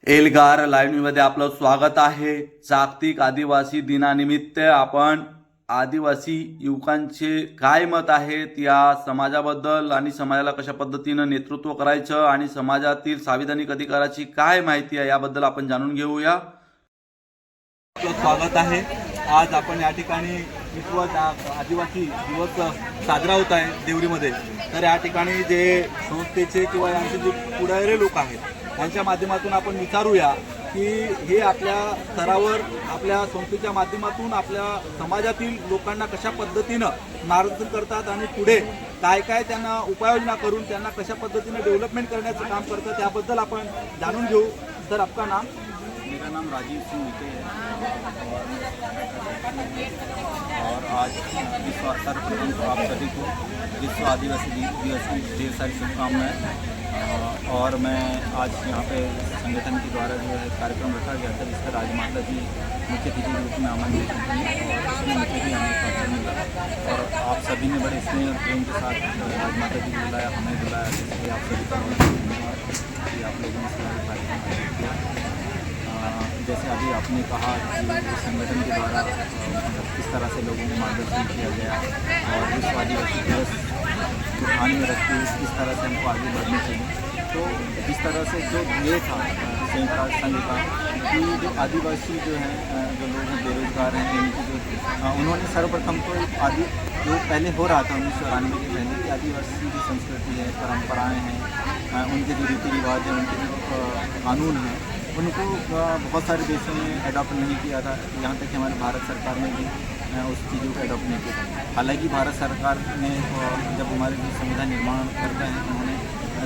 Elgar live न्यूजमध्ये आपलं स्वागत आहे। जागतिक आदिवासी दिनानिमित्त आपण आदिवासी युवकांचे काय मत आहेत या समाजाबद्दल आणि समाजाला कशा पद्धतीनं नेतृत्व करायचं आणि समाजातील संविधानिक अधिकाराची काय माहिती आहे याबद्दल आपण जाणून घेऊया। आपलं स्वागत आहे। आज आपण या ठिकाणी विश्व आदिवासी दिवस साजरा होत आहे देवरीमध्ये। तर या ठिकाणी जे संस्थेचे किंवा यांचे जे पुढारी लोक आहेत त्यांच्या माध्यमातून आपण विचारूया की हे आपल्या स्तरावर आपल्या संस्थेच्या माध्यमातून आपल्या समाजातील लोकांना कशा पद्धतीनं मार्गदर्शन करतात आणि पुढे काय काय त्यांना उपाययोजना करून त्यांना कशा पद्धतीने डेव्हलपमेंट करण्याचं काम करतात त्याबद्दल आपण जाणून घेऊ। सर, आपका नाम? मेरा नाम राजीव सिंह विके है और आज सर्वप्रथम तो आप सभी को विश्व आदिवासी दिवस की ढेर सारी शुभकामनाएं। और मैं आज यहाँ पे संगठन के द्वारा जो है कार्यक्रम रखा गया था जिसका राजमाता जी मुख्य अतिथि के रूप में आमंत्रित थी और उसमें मुझे भी आने का अवसर मिला और आप सभी ने बड़े स्नेह और प्रेम के साथ राजमाता जी को बुलाया, हमें बुलाया, जिससे आप सभी का धन्यवाद कि आप लोगों ने इस कार्यक्रम किया। जैसे अभी आपने कहा कि संगठन के द्वारा किस तरह से लोगों को मार्गदर्शन किया गया और विश्व आदिवासी दिवस को ध्यान में रखते हुए किस तरह से हमको आगे बढ़ना चाहिए। तो जिस तरह से जो ये था संयुक्त राष्ट्र संघ का कि जो आदिवासी जो हैं जो लोग हैं बेरोजगार हैं इनकी जो उन्होंने सर्वप्रथम तो जो पहले हो रहा था 1994 के पहले कि आदिवासी की संस्कृति है, परंपराएं हैं, उनके जो रीति रिवाज हैं, उनके जो कानून हैं, उनको बहुत सारे देशों ने अडॉप्ट नहीं किया था। यहाँ तक कि हमारे भारत सरकार ने भी उस चीज़ों को अडॉप्ट नहीं किया था। हालांकि भारत सरकार ने जब हमारे जो संविधान निर्माण करते हैं उन्होंने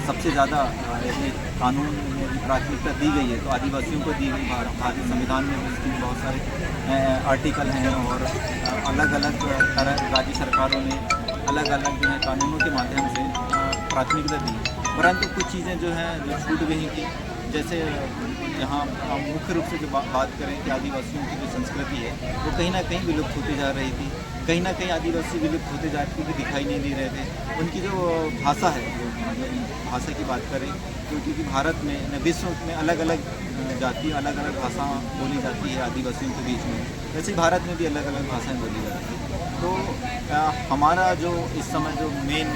सबसे ज़्यादा यदि कानून में प्राथमिकता दी गई है तो आदिवासियों को दी गई। भारतीय संविधान में उसकी बहुत सारे आर्टिकल हैं और अलग अलग तरह राज्य सरकारों ने अलग अलग जो है कानूनों के माध्यम से प्राथमिकता दी। परंतु कुछ चीज़ें जो हैं जो छूट गई थी। जैसे यहाँ मुख्य रूप से जो बात करें कि आदिवासियों की जो संस्कृति है वो कहीं ना कहीं विलुप्त होती जा रही थी। कहीं ना कहीं आदिवासी विलुप्त होते जा रहे थे, दिखाई नहीं दे रहे थे। उनकी जो भाषा है, जो भाषा की बात करें तो क्योंकि भारत में विश्व में अलग अलग जाति अलग अलग भाषा बोली जाती है आदिवासियों के बीच में, वैसे ही भारत में भी अलग अलग भाषाएँ बोली जाती हैं। तो हमारा जो इस समय जो मेन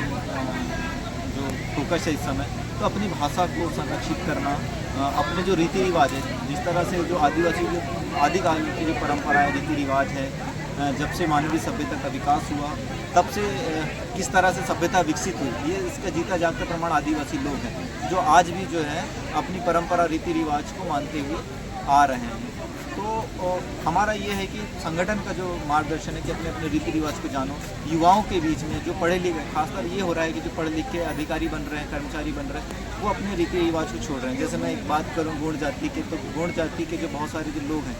जो फोकस है इस समय तो अपनी भाषा को संरक्षित करना, अपने जो रीति रिवाज है, जिस तरह से जो आदिवासी जो आदिकाल की जो परंपराएं रीति रिवाज है, जब से मानवीय सभ्यता का विकास हुआ तब से किस तरह से सभ्यता विकसित हुई, ये इसका जीता जागता प्रमाण आदिवासी लोग हैं जो आज भी जो है अपनी परंपरा रीति रिवाज को मानते हुए आ रहे हैं। तो हमारा ये है कि संगठन का जो मार्गदर्शन है कि अपने अपने रीति रिवाज को जानो। युवाओं के बीच में जो पढ़े लिखे, खासकर ये हो रहा है कि जो पढ़े लिखे अधिकारी बन रहे हैं, कर्मचारी बन रहे हैं, वो अपने रीति रिवाज को छोड़ रहे हैं। जैसे मैं एक बात करूँ गौड़ जाति के, तो गौड़ जाति के जो बहुत सारे जो लोग हैं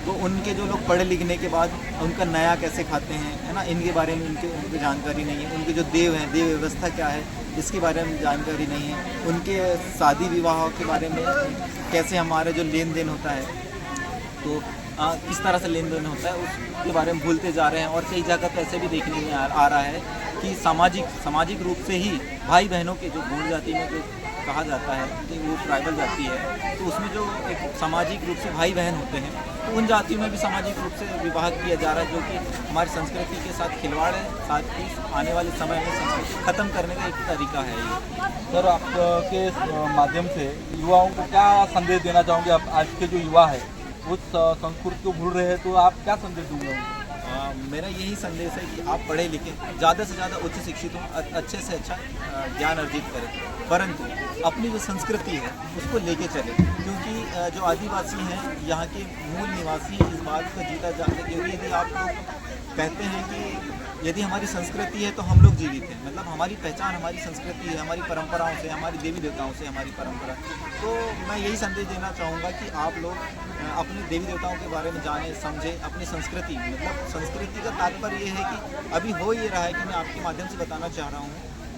तो उनके जो लोग पढ़े लिखने के बाद उनका नया कैसे खाते हैं, है ना, इनके बारे में उनकी जानकारी नहीं है। उनके जो देव हैं, देव व्यवस्था क्या है, इसके बारे में जानकारी नहीं है। उनके शादी विवाह के बारे में कैसे हमारे जो लेन देन होता है तो किस तरह से लेन देन होता है उसके बारे में भूलते जा रहे हैं। और कई जगह तो ऐसे भी देखने में आ रहा है कि सामाजिक रूप से ही भाई बहनों के जो गौड़ जाति में जो कहा जाता है कि वो ट्राइबल जाति है, तो उसमें जो एक सामाजिक रूप से भाई बहन होते हैं तो उन जातियों में भी सामाजिक रूप से विवाह किया जा रहा है, जो कि हमारी संस्कृति के साथ खिलवाड़ है, साथ ही आने वाले समय में संस्कृति ख़त्म करने का एक तरीका है ये। सर, आपके माध्यम से युवाओं को क्या संदेश देना चाहोगे? आप आज के जो युवा है उस संस्कृति को भूल रहे हैं, तो आप क्या संदेश दोगे? मेरा यही संदेश है कि आप पढ़े लिखें, ज़्यादा से ज़्यादा उच्च शिक्षित हों, अच्छे से अच्छा ज्ञान अर्जित करें, परंतु अपनी जो संस्कृति है उसको लेके चलें। क्योंकि जो आदिवासी हैं यहाँ के मूल निवासी इस बात का जीता जाता है। क्योंकि यदि आप लोग कहते हैं कि यदि हमारी संस्कृति है तो हम लोग जीवित हैं, मतलब हमारी पहचान हमारी संस्कृति है, हमारी परंपराओं से, हमारी देवी देवताओं से हमारी परंपरा। तो मैं यही संदेश देना चाहूँगा कि आप लोग अपने देवी देवताओं के बारे में जानें, समझें, अपनी संस्कृति, मतलब संस्कृति का तात्पर्य ये है कि अभी हो ये रहा है कि मैं आपके माध्यम से बताना चाह रहा हूँ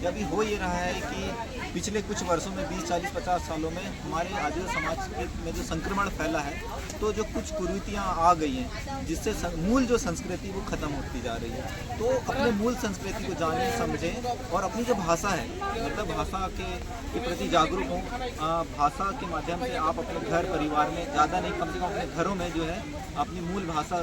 अभी हो ये रहा है कि पिछले कुछ वर्षों में 20, 40, 50 सालों में हमारे आदिवासी समाज में जो संक्रमण फैला है, तो जो कुछ कुरीतियाँ आ गई हैं जिससे मूल जो संस्कृति वो ख़त्म होती जा रही है। तो अपने मूल संस्कृति को जानें, समझें और अपनी जो भाषा है, मतलब भाषा के प्रति जागरूक हों। भाषा के माध्यम से आप अपने घर परिवार में ज़्यादा नहीं, कम से कम अपने घरों में जो है अपनी मूल भाषा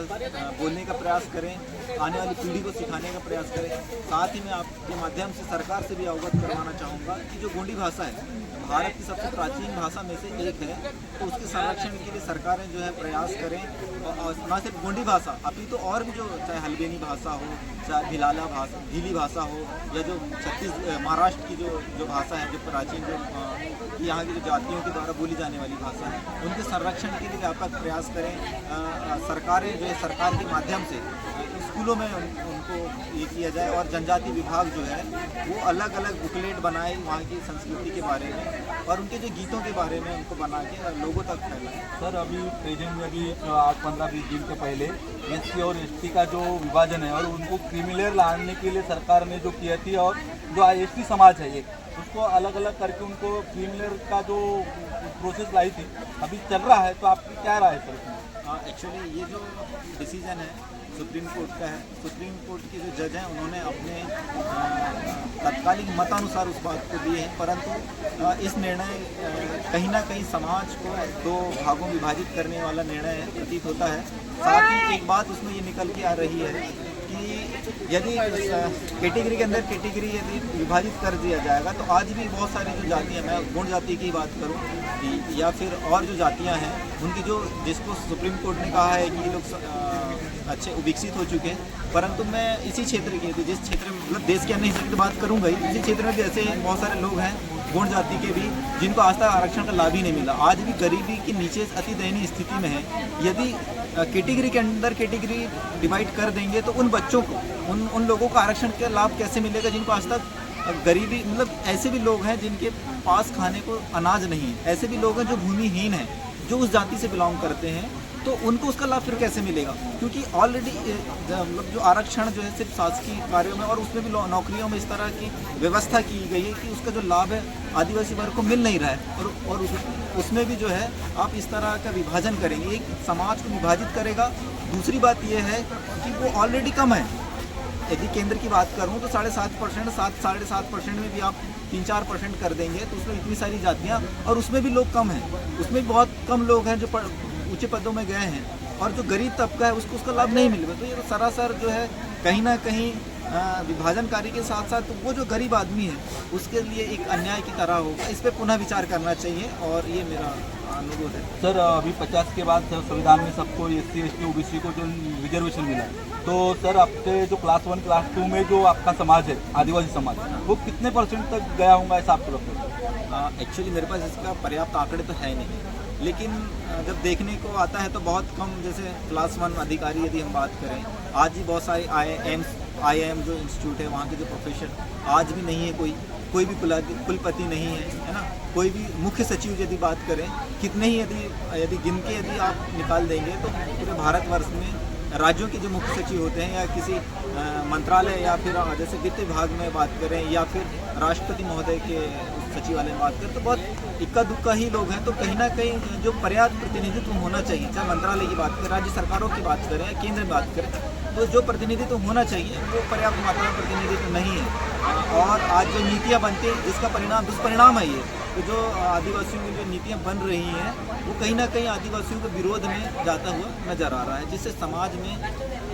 बोलने का प्रयास करें, आने वाली पीढ़ी को सिखाने का प्रयास करें। साथ ही मैं आपके माध्यम से सरकार से भी अवगत करवाना चाहूँगा कि जो गोंडी भाषा है भारत की सबसे प्राचीन भाषा में से एक है, तो उसके संरक्षण के लिए सरकारें जो है प्रयास करें। और न सिर्फ गोंडी भाषा, अभी तो और भी जो चाहे हल्बेनी भाषा हो, चाहे भिलाला भाषा, भीली भाषा हो, या जो महाराष्ट्र की जो भाषा है, जो प्राचीन जो यहाँ की जो जातियों के द्वारा बोली जाने वाली भाषा है, उनके संरक्षण के लिए व्यापक प्रयास करें। सरकारें जो है सरकार के माध्यम से स्कूलों में उनको ये किया जाए और जनजाति विभाग जो है वो अलग अलग बुकलेट बनाए वहाँ की संस्कृति के बारे में और उनके जो गीतों के बारे में उनको बना के लोगों तक फैलाएं। सर, अभी प्रेजेंट में अभी 8-15-20 दिन के पहले SC और ST का जो विभाजन है और उनको क्रिमिनल लाने के लिए सरकार ने जो किया थी, और जो ST समाज है ये उसको अलग अलग करके उनको क्रिमिनल का जो प्रोसेस लाई थी अभी चल रहा है, तो आपकी क्या राय है सर? एक्चुअली ये जो डिसीजन है सुप्रीम कोर्ट का है, सुप्रीम कोर्ट के जो जज हैं उन्होंने अपने तत्कालीन मतानुसार उस बात को दिए हैं, परंतु इस निर्णय कहीं ना कहीं समाज को दो भागों में विभाजित करने वाला निर्णय प्रतीत होता है। साथ ही एक बात उसमें ये निकल के आ रही है कि यदि कैटेगरी के अंदर कैटेगरी यदि विभाजित कर दिया जाएगा तो आज भी बहुत सारी जो जातियाँ, मैं गोंड जाति की बात करूँ या फिर और जो जातियाँ हैं उनकी जो जिसको सुप्रीम कोर्ट ने कहा है कि ये लोग अच्छे विकसित हो चुके हैं, परंतु मैं इसी क्षेत्र के जिस क्षेत्र में मतलब देश के अन्य हिस्से की बात करूँगा ही, इसी क्षेत्र में भी ऐसे बहुत सारे लोग हैं गोंड जाति के भी जिनको आज तक आरक्षण का लाभ ही नहीं मिला, आज भी गरीबी के नीचे अति दयनीय स्थिति में है। यदि कैटेगरी के अंदर कैटेगरी डिवाइड कर देंगे तो उन बच्चों को उन लोगों को आरक्षण का लाभ कैसे मिलेगा जिनको आज तक गरीबी, मतलब ऐसे भी लोग हैं जिनके पास खाने को अनाज नहीं है, ऐसे भी लोग हैं जो भूमिहीन हैं, जो उस जाति से बिलोंग करते हैं, तो उनको उसका लाभ फिर कैसे मिलेगा? क्योंकि ऑलरेडी मतलब जो आरक्षण जो है सिर्फ शासकीय कार्यों में और उसमें भी नौकरियों में इस तरह की व्यवस्था की गई है कि उसका जो लाभ है आदिवासी वर्ग को मिल नहीं रहा है, और उसमें भी जो है आप इस तरह का विभाजन करेंगे, एक समाज को विभाजित करेगा। दूसरी बात यह है कि वो ऑलरेडी कम है। यदि केंद्र की बात करूँ तो 7.5%, 7.5% में भी आप 3-4% कर देंगे तो उसमें इतनी सारी जातियाँ, और उसमें भी लोग कम हैं, उसमें भी बहुत कम लोग हैं जो ऊंचे पदों में गए हैं, और जो गरीब तबका है उसको उसका लाभ नहीं मिलेगा। तो ये सरासर जो है कहीं ना कहीं विभाजनकारी के साथ साथ वो जो गरीब आदमी है उसके लिए एक अन्याय की तरह होगा। इस पर पुनः विचार करना चाहिए और ये मेरा अनुभव है। सर, अभी 50 के बाद संविधान में सबको SC, ST, OBC को जो रिजर्वेशन मिला है, तो सर आपके जो क्लास 1, क्लास 2 में जो आपका समाज है आदिवासी समाज, वो कितने % तक गया होगा ऐसा आपको लगता है? एक्चुअली मेरे पास इसका पर्याप्त आंकड़े तो है नहीं, लेकिन जब देखने को आता है तो बहुत कम। जैसे क्लास 1 अधिकारी यदि हम बात करें, आज भी बहुत सारे IIM जो इंस्टीट्यूट है वहाँ के जो प्रोफेसर आज भी नहीं है, कोई भी कुलपति नहीं है ना, कोई भी मुख्य सचिव यदि बात करें, कितने ही यदि गिन के यदि आप निकाल देंगे तो पूरे भारतवर्ष में राज्यों के जो मुख्य सचिव होते हैं या किसी मंत्रालय या फिर जैसे वित्त विभाग में बात करें या फिर राष्ट्रपति महोदय के सचिवालय में बात करें तो बहुत इक्का दुक्का ही लोग हैं। तो कहीं ना कहीं जो पर्याप्त प्रतिनिधित्व होना चाहिए, चाहे मंत्रालय की बात करें, राज्य सरकारों की बात करें या केंद्र में बात करें, तो जो प्रतिनिधित्व होना चाहिए वो पर्याप्त मात्रा में प्रतिनिधित्व नहीं है। और आज जो नीतियाँ बनती हैं जिसका दुष्परिणाम है ये, तो जो आदिवासियों की जो नीतियाँ बन रही हैं वो कहीं ना कहीं आदिवासियों के विरोध में जाता हुआ नजर आ रहा है, जिससे समाज में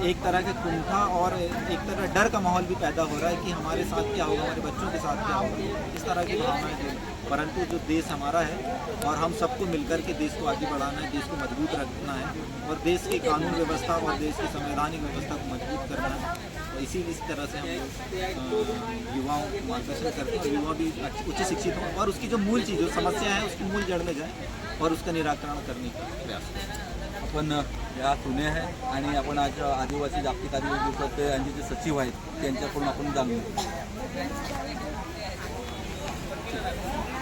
एक तरह के कुंठा और एक तरह डर का माहौल भी पैदा हो रहा है कि हमारे साथ क्या होगा, हमारे बच्चों के साथ क्या होगा, इस तरह की भावनाएं हैं। परंतु जो देश हमारा है और हम सबको मिलकर के देश को आगे बढ़ाना है, देश को मजबूत रखना है और देश की कानून व्यवस्था और देश की संवैधानिक व्यवस्था को मजबूत करना है। और इस तरह से हम युवाओं को मार्गदर्शन करते हैं, युवा भी उच्च शिक्षित हों और उसकी जो मूल चीज़, जो समस्या है उसकी मूल जड़ में जाए और उसका निराकरण करने का प्रयास करें। आपण या सुने आहे आणि आपण आज आदिवासी जागतिक आदिवासी दिवसाचे यांचे जे सचिव आहेत त्यांच्याकडून आपण जाणून घेऊ.